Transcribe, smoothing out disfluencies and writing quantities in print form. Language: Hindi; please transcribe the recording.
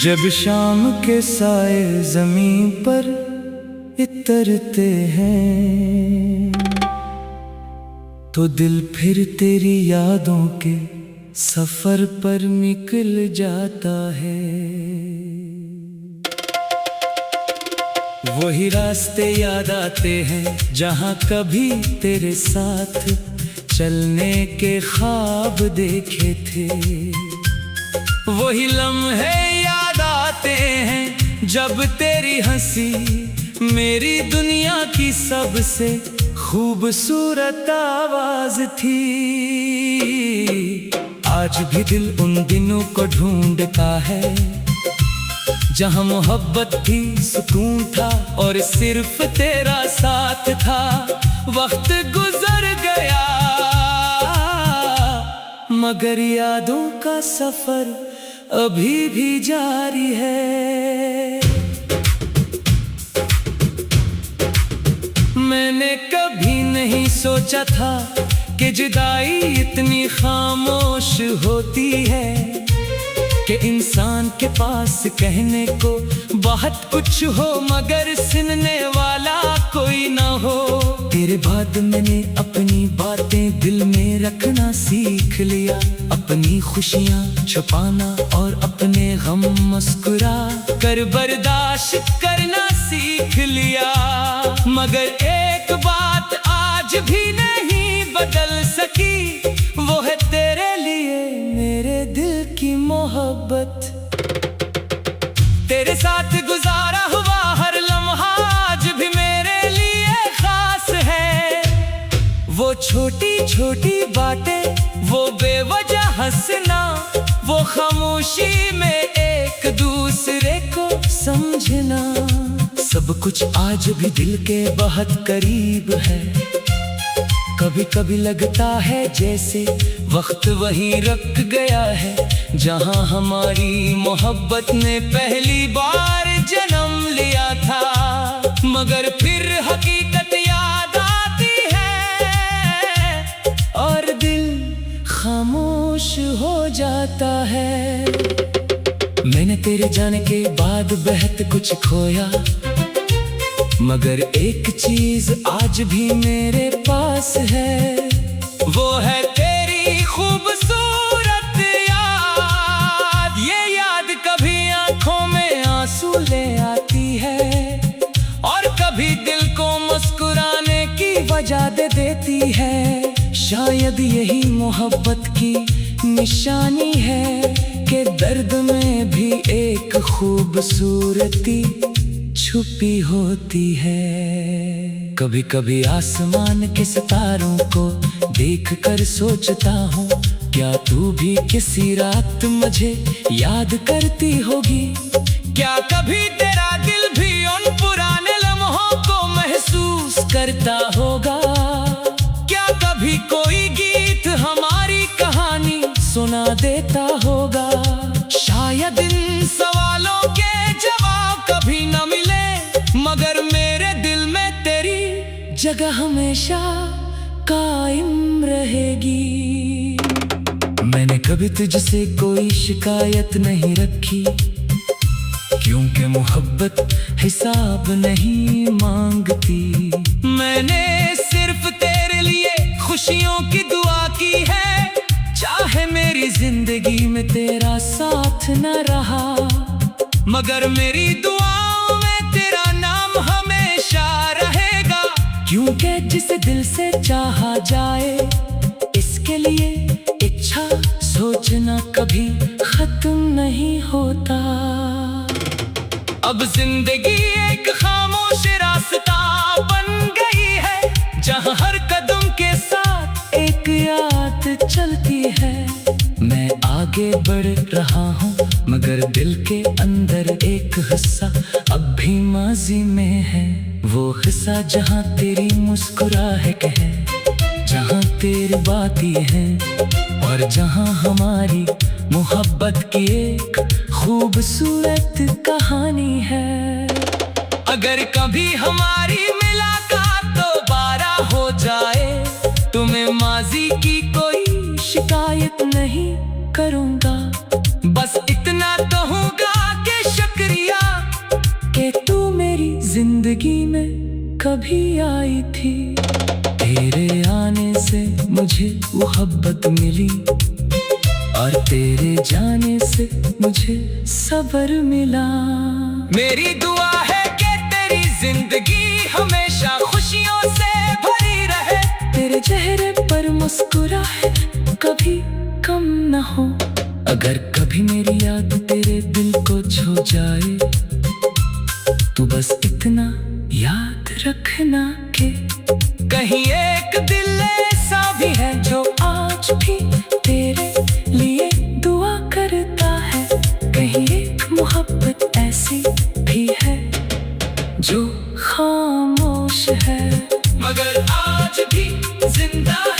जब शाम के साए ज़मीं पर इतरते हैं तो दिल फिर तेरी यादों के सफर पर निकल जाता है। वही रास्ते याद आते हैं जहाँ कभी तेरे साथ चलने के ख्वाब देखे थे। वही लम्हे याद आते हैं जब तेरी हंसी मेरी दुनिया की सबसे खूबसूरत आवाज थी। आज भी दिल उन दिनों को ढूंढता है जहाँ मोहब्बत थी, सुकून था और सिर्फ तेरा साथ था। वक्त गुजर गया मगर यादों का सफर अभी भी जारी है। मैंने कभी नहीं सोचा था कि जुदाई इतनी खामोश होती है, कि इंसान के पास कहने को बहुत कुछ हो मगर सुनने वाला कोई ना हो। तेरे बाद मैंने अपनी बातें दिल में रखना सीख लिया, अपनी खुशियाँ छुपाना और अपने गम मुस्कुरा कर बर्दाश्त करना सीख लिया। मगर एक बात आज भी नहीं बदल सकी, वो है तेरे लिए मेरे दिल की मोहब्बत। तेरे साथ गुजारा हुआ हर लम्हा आज भी मेरे लिए खास है। वो छोटी छोटी बातें, वो बेवजह हंसना, वो खामोशी में एक दूसरे को समझना, सब कुछ आज भी दिल के बहुत करीब है। कभी कभी लगता है जैसे वक्त वहीं रुक गया है जहां हमारी मोहब्बत ने पहली बार जन्म लिया था। मगर फिर हकीकत याद आती है और दिल खामोश हो जाता है। मैंने तेरे जाने के बाद बहुत कुछ खोया, मगर एक चीज आज भी मेरे पास है, वो है तेरी खूबसूरत याद। ये याद कभी आंखों में आंसू ले आती है और कभी दिल को मुस्कुराने की वजह दे देती है। शायद यही मोहब्बत की निशानी है कि दर्द में भी एक खूबसूरती छुपी होती है। कभी कभी आसमान के सितारों को देखकर सोचता हूँ, क्या तू भी किसी रात मुझे याद करती होगी? क्या कभी तेरा दिल भी उन पुराने लम्हों को महसूस करता होगा? क्या कभी कोई गीत हमारी कहानी सुना देता होगा? शायद इन सवालों के जवाब कभी न मिले, मगर मेरे दिल में तेरी जगह हमेशा कायम रहेगी। मैंने कभी तुझसे कोई शिकायत नहीं रखी, क्योंकि मोहब्बत हिसाब नहीं मांगती। मैंने सिर्फ तेरे लिए खुशियों की दुआ की है, चाहे मेरी जिंदगी में तेरा साथ न रहा, मगर मेरी दुआओं में तेरा नाम हमेशा रहेगा। क्योंकि जिसे दिल से चाहा जाए, इसके लिए इच्छा सोचना कभी खत्म नहीं होता। अब जिंदगी एक खामोश रास्ता बन गई है, जहाँ हर कदम के साथ एक याद चलती है। मैं आगे बढ़ रहा हूँ मगर दिल के अंदर एक हिस्सा अब भी माजी में है। वो हिस्सा जहाँ तेरी मुस्कुराहट है, जहाँ तेरी बातें हैं और जहाँ हमारी मोहब्बत की एक खूबसूरत कहानी है। अगर कभी हमारी मुलाकात दोबारा हो जाए, तुम्हें माजी की कोई शिकायत नहीं करूँगा। बस इतना कहूँगा कि तभी आई थी। तेरे आने से मुझे मोहब्बत मिली और तेरे जाने से मुझे सब्र मिला। मेरी दुआ है कि तेरी जिंदगी हमेशा खुशियों से भरी रहे। तेरे चेहरे पर मुस्कुराहट कभी कम न हो। अगर कभी मेरी याद तेरे दिल को छू जाए तो बस इतना याद रखना कि कहीं एक दिल ऐसा भी है जो आज भी तेरे लिए दुआ करता है। कहीं एक मोहब्बत ऐसी भी है जो खामोश है मगर आज भी जिंदा है।